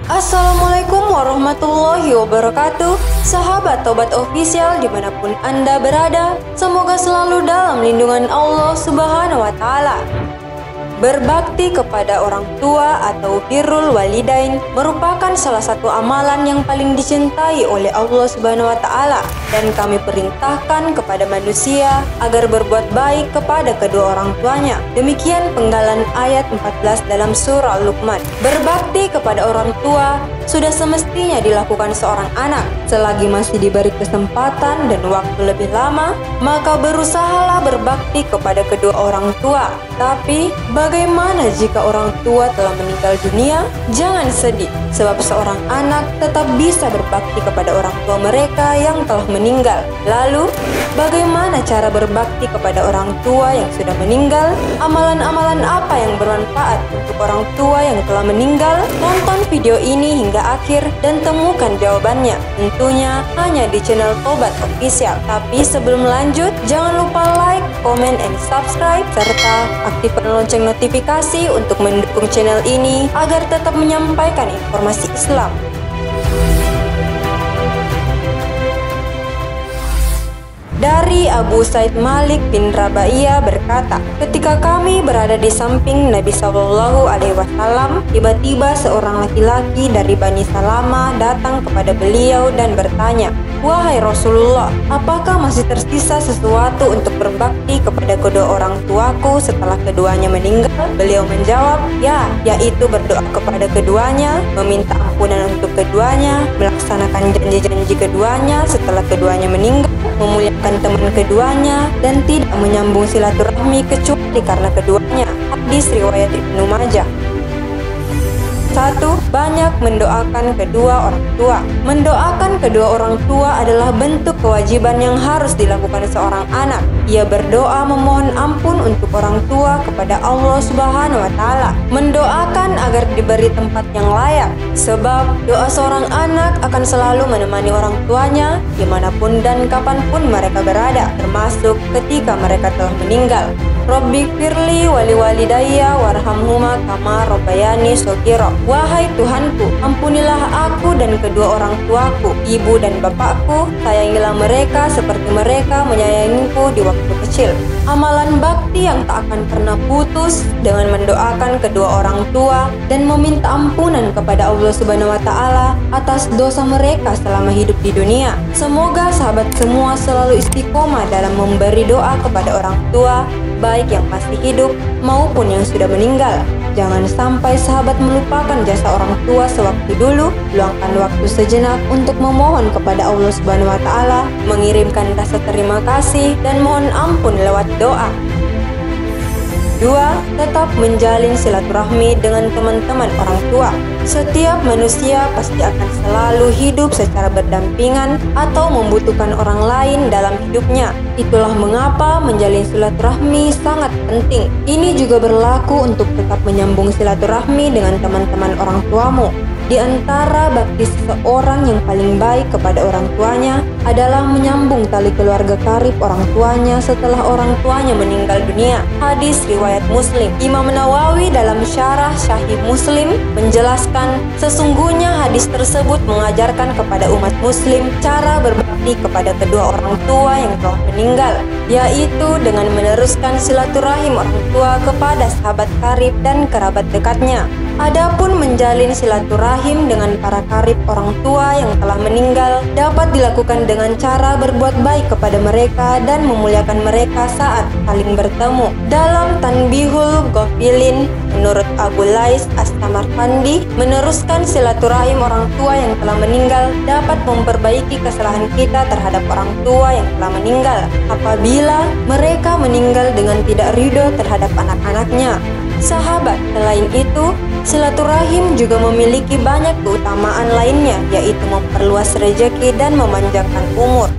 Assalamualaikum warahmatullahi wabarakatuh. Sahabat Tobat Official dimanapun Anda berada, semoga selalu dalam lindungan Allah Subhanahu wa Ta'ala. Berbakti kepada orang tua atau birrul walidain merupakan salah satu amalan yang paling dicintai oleh Allah Subhanahu wa Ta'ala, dan kami perintahkan kepada manusia agar berbuat baik kepada kedua orang tuanya. Demikian penggalan ayat 14 dalam surah Luqman. Berbakti kepada orang tua sudah semestinya dilakukan seorang anak. Selagi masih diberi kesempatan dan waktu lebih lama, maka berusahalah berbakti kepada kedua orang tua. Tapi, bagaimana jika orang tua telah meninggal dunia? Jangan sedih, sebab seorang anak tetap bisa berbakti kepada orang tua mereka yang telah meninggal. Lalu, bagaimana cara berbakti kepada orang tua yang sudah meninggal? Amalan-amalan apa yang bermanfaat untuk orang tua yang telah meninggal? Tonton video ini hingga akhir dan temukan jawabannya. Tentunya hanya di channel Tobat Official. Tapi sebelum lanjut, jangan lupa like, comment, and subscribe, serta aktifkan lonceng notifikasi untuk mendukung channel ini agar tetap menyampaikan informasi Islam. Dari Abu Said Malik bin Rabaiyah berkata, ketika kami berada di samping Nabi SAW, tiba-tiba seorang laki-laki dari Bani Salama datang kepada beliau dan bertanya, "Wahai Rasulullah, apakah masih tersisa sesuatu untuk berbakti kepada kedua orang tuaku setelah keduanya meninggal?" Beliau menjawab, "Ya, yaitu berdoa kepada keduanya, meminta ampunan untuk keduanya, melaksanakan janji-janji keduanya setelah keduanya meninggal, memuliakan teman keduanya, dan tidak menyambung silaturahmi kecuali karena keduanya." Hadis riwayat Ibnu Majah. 1. Banyak mendoakan kedua orang tua. Mendoakan kedua orang tua adalah bentuk kewajiban yang harus dilakukan seorang anak. Ia berdoa memohon ampun untuk orang tua kepada Allah Subhanahu wa Ta'ala, mendoakan agar diberi tempat yang layak, sebab doa seorang anak akan selalu menemani orang tuanya dimanapun dan kapanpun mereka berada, termasuk ketika mereka telah meninggal. Rabbighfirli wali walidayya warhamhuma kama rabbayani shaghira. Wahai Tuhanku, ampunilah aku dan kedua orang tuaku, ibu dan bapakku, sayangilah mereka seperti mereka menyayangiku di waktu kecil. Amalan bakti yang tak akan pernah putus dengan mendoakan kedua orang tua dan meminta ampunan kepada Allah Subhanahu wa Ta'ala atas dosa mereka selama hidup di dunia. Semoga sahabat semua selalu istiqomah dalam memberi doa kepada orang tua, baik yang masih hidup maupun yang sudah meninggal. Jangan sampai sahabat melupakan jasa orang tua sewaktu dulu. Luangkan waktu sejenak untuk memohon kepada Allah Subhanahu wa Ta'ala, mengirimkan rasa terima kasih dan mohon ampun lewat doa. 2. Tetap menjalin silaturahmi dengan teman-teman orang tua. Setiap manusia pasti akan selalu hidup secara berdampingan atau membutuhkan orang lain dalam hidupnya. Itulah mengapa menjalin silaturahmi sangat penting. Ini juga berlaku untuk tetap menyambung silaturahmi dengan teman-teman orang tuamu. Di antara bakti seseorang yang paling baik kepada orang tuanya adalah menyambung tali keluarga karib orang tuanya setelah orang tuanya meninggal dunia. Hadis riwayat Muslim. Imam Nawawi dalam syarah Sahih Muslim menjelaskan, sesungguhnya hadis tersebut mengajarkan kepada umat muslim cara berbakti kepada kedua orang tua yang telah meninggal, yaitu dengan meneruskan silaturahim orang tua kepada sahabat karib dan kerabat dekatnya. Adapun menjalin silaturahim dengan para karib orang tua yang telah meninggal dapat dilakukan dengan cara berbuat baik kepada mereka dan memuliakan mereka saat saling bertemu. Dalam Tanbihul Ghafilin, menurut Abu Lais As-Samarqandi, meneruskan silaturahim orang tua yang telah meninggal dapat memperbaiki kesalahan kita terhadap orang tua yang telah meninggal apabila mereka meninggal dengan tidak ridho terhadap anak-anaknya. Sahabat, selain itu, silaturahim juga memiliki banyak keutamaan lainnya, yaitu memperluas rezeki dan memanjangkan umur.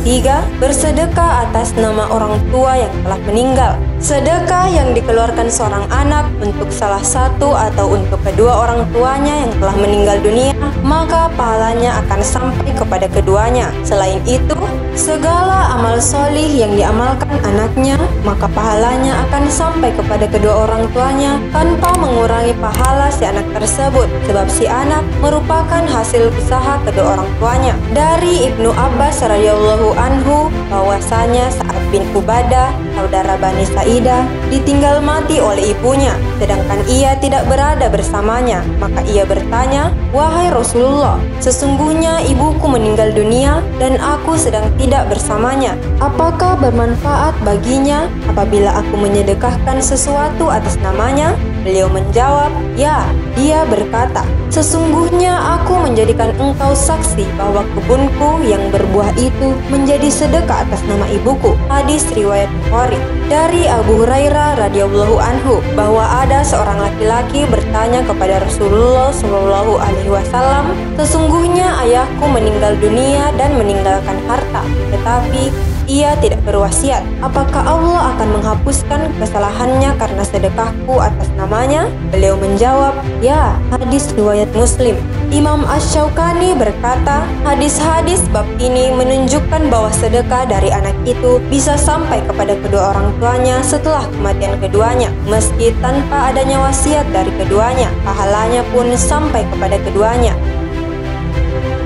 3. Bersedekah atas nama orang tua yang telah meninggal. Sedekah yang dikeluarkan seorang anak untuk salah satu atau untuk kedua orang tuanya yang telah meninggal dunia, maka pahalanya akan sampai kepada keduanya. Selain itu, Segala amal solih yang diamalkan anaknya, maka pahalanya akan sampai kepada kedua orang tuanya tanpa mengurangi pahala si anak tersebut, sebab si anak merupakan hasil usaha kedua orang tuanya. Dari Ibnu Abbas radhiyallahu anhu bahwasanya Sa'ad bin Ubadah, saudara Bani Sa'idah, ditinggal mati oleh ibunya, sedangkan ia tidak berada bersamanya. Maka ia bertanya, "Wahai Rasulullah, sesungguhnya ibuku meninggal dunia dan aku sedang tidak bersamanya. Apakah bermanfaat baginya apabila aku menyedekahkan sesuatu atas namanya?" Beliau menjawab, "Ya." Dia berkata, "Sesungguhnya aku menjadikan engkau saksi bahwa kebunku yang berbuah itu menjadi sedekah atas nama ibuku." Hadis riwayat Bukhari. Dari Abu Hurairah radhiyallahu anhu bahwa ada seorang laki-laki bertanya kepada Rasulullah Shallallahu alaihi wasallam, "Sesungguhnya ayahku meninggal dunia dan meninggalkan harta, tetapi ia tidak berwasiat. Apakah Allah akan menghapuskan kesalahannya karena sedekahku atas namanya?" Beliau menjawab, "Ya." Hadis riwayat Muslim. Imam Asy-Syaukani berkata, hadis-hadis bab ini menunjukkan bahwa sedekah dari anak itu bisa sampai kepada kedua orang tuanya setelah kematian keduanya, meski tanpa adanya wasiat dari keduanya. Pahalanya pun sampai kepada keduanya.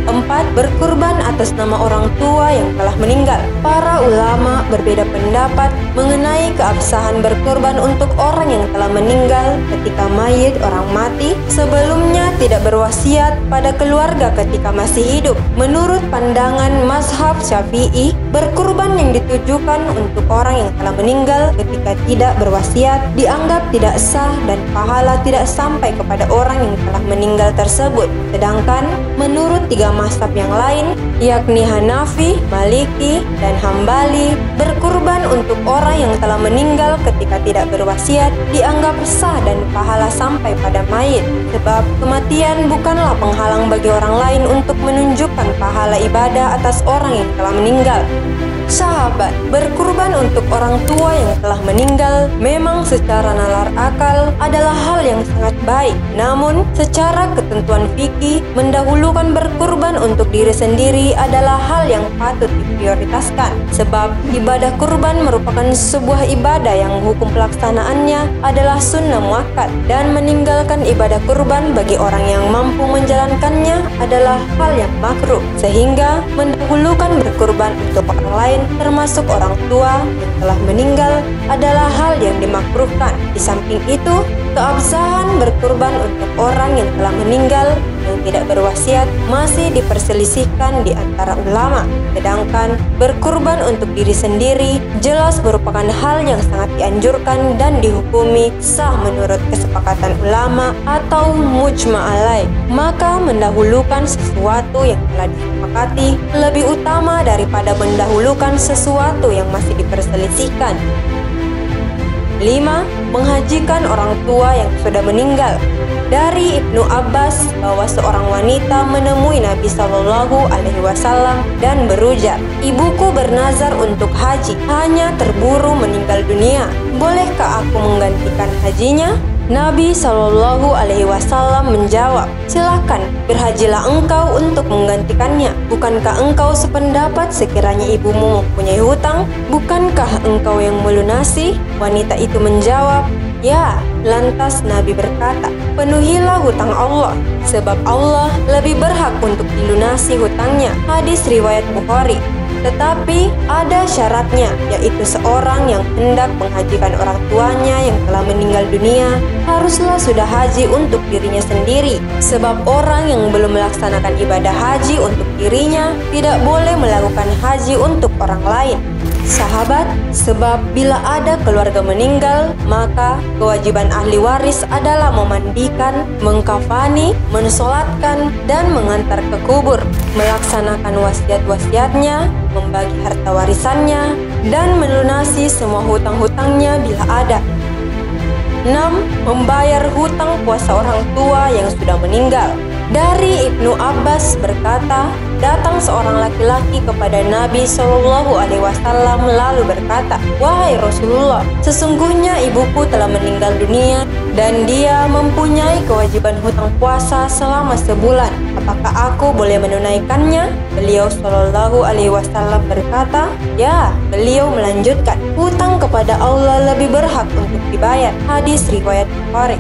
4. Berkurban atas nama orang tua yang telah meninggal. Para ulama berbeda pendapat mengenai keabsahan berkurban untuk orang yang telah meninggal ketika mayit orang mati sebelumnya tidak berwasiat pada keluarga ketika masih hidup. Menurut pandangan mazhab Syafi'i, berkurban yang ditujukan untuk orang yang telah meninggal ketika tidak berwasiat dianggap tidak sah dan pahala tidak sampai kepada orang yang telah meninggal tersebut. Sedangkan menurut tiga mazhab yang lain, yakni Hanafi, Maliki, dan Hambali, berkurban untuk orang yang telah meninggal ketika tidak berwasiat dianggap sah dan pahala sampai pada mayit, sebab kematian bukanlah penghalang bagi orang lain untuk menunjukkan pahala ibadah atas orang yang telah meninggal. Sahabat, berkurban untuk orang tua yang telah meninggal memang secara nalar akal adalah hal yang sangat baik. Namun, secara ketentuan fikih, mendahulukan berkurban untuk diri sendiri adalah hal yang patut diprioritaskan. Sebab, ibadah kurban merupakan sebuah ibadah yang hukum pelaksanaannya adalah sunnah muakkad, dan meninggalkan ibadah kurban bagi orang yang mampu menjalankannya adalah hal yang makruh. Sehingga, mendahulukan berkurban untuk orang lain termasuk orang tua yang telah meninggal adalah hal yang dimakruhkan. Di samping itu, keabsahan berkurban untuk orang yang telah meninggal yang tidak berwasiat masih diperselisihkan di antara ulama. Sedangkan berkurban untuk diri sendiri jelas merupakan hal yang sangat dianjurkan dan dihukumi sah menurut kesepakatan ulama atau mujma' alaih. Maka mendahulukan sesuatu yang telah disepakati lebih utama daripada mendahulukan sesuatu yang masih diperselisihkan. 5. Menghajikan orang tua yang sudah meninggal. Dari Ibnu Abbas bahwa seorang wanita menemui Nabi Shallallahu alaihi wasallam dan berujar, "Ibuku bernazar untuk haji, hanya terburu meninggal dunia. Bolehkah aku menggantikan hajinya?" Nabi Shallallahu alaihi wasallam menjawab, "Silakan, berhajilah engkau untuk menggantikannya. Bukankah engkau sependapat sekiranya ibumu mempunyai hutang? Bukankah engkau yang melunasi?" Wanita itu menjawab, "Ya." Lantas Nabi berkata, "Penuhilah hutang Allah, sebab Allah lebih berhak untuk dilunasi hutangnya." Hadis riwayat Bukhari. Tetapi ada syaratnya, yaitu seorang yang hendak menghajikan orang tuanya yang telah meninggal dunia haruslah sudah haji untuk dirinya sendiri, sebab orang yang belum melaksanakan ibadah haji untuk dirinya tidak boleh melakukan haji untuk orang lain. Sahabat, sebab bila ada keluarga meninggal, maka kewajiban ahli waris adalah memandikan, mengkafani, mensolatkan, dan mengantar ke kubur, melaksanakan wasiat-wasiatnya, membagi harta warisannya, dan melunasi semua hutang-hutangnya bila ada. 6. Membayar hutang puasa orang tua yang sudah meninggal. Dari Ibnu Abbas berkata, datang seorang laki-laki kepada Nabi Shallallahu alaihi wasallam lalu berkata, "Wahai Rasulullah, sesungguhnya ibuku telah meninggal dunia dan dia mempunyai kewajiban hutang puasa selama sebulan. apakah aku boleh menunaikannya? Beliau Shallallahu Alaihi Wasallam berkata, ya. Beliau melanjutkan, hutang kepada Allah lebih berhak untuk dibayar. Hadis riwayat Bukhari.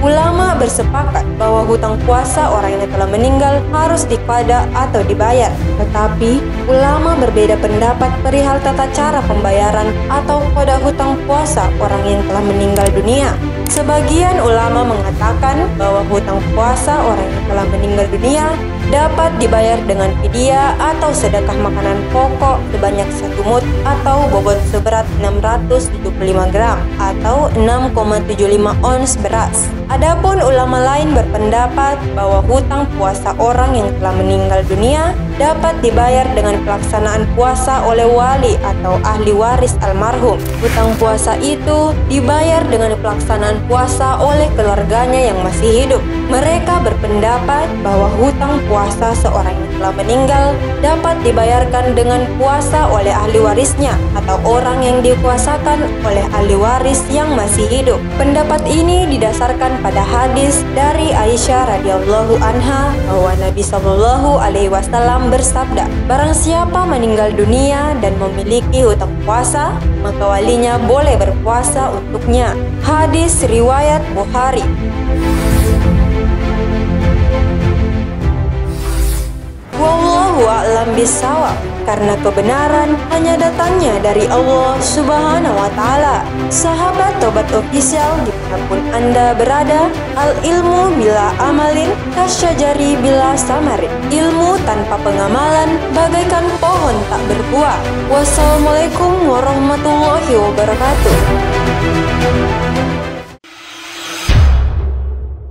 Ulama bersepakat bahwa hutang puasa orang yang telah meninggal harus diqada atau dibayar. Tetapi, ulama berbeda pendapat perihal tata cara pembayaran atau qada hutang puasa orang yang telah meninggal dunia. Sebagian ulama mengatakan bahwa hutang puasa orang yang telah meninggal dunia dapat dibayar dengan fidyah atau sedekah makanan pokok sebanyak 1 mud atau bobot seberat 675 gram atau 6,75 ons beras. Adapun ulama lain berpendapat bahwa hutang puasa orang yang telah meninggal dunia dapat dibayar dengan pelaksanaan puasa oleh wali atau ahli waris almarhum. Hutang puasa itu dibayar dengan pelaksanaan puasa oleh keluarganya yang masih hidup. Mereka berpendapat bahwa hutang puasa seorang yang telah meninggal dapat dibayarkan dengan puasa oleh ahli warisnya atau orang yang dikuasakan oleh ahli waris yang masih hidup. Pendapat ini didasarkan pada hadis dari Aisyah radhiyallahu anha bahwa Nabi Shallallahu Alaihi Wasallam bersabda, barang siapa meninggal dunia dan memiliki hutang puasa, maka walinya boleh berpuasa untuknya. Hadis riwayat Bukhari. Wallahu a'lam bishawab. Karena kebenaran hanya datangnya dari Allah Subhanahu wa Ta'ala. Sahabat Tobat Official, dimanapun Anda berada, al ilmu bila amalin kasyajari bila samarin. Ilmu tanpa pengamalan bagaikan pohon tak berbuah. Wassalamualaikum warahmatullahi wabarakatuh.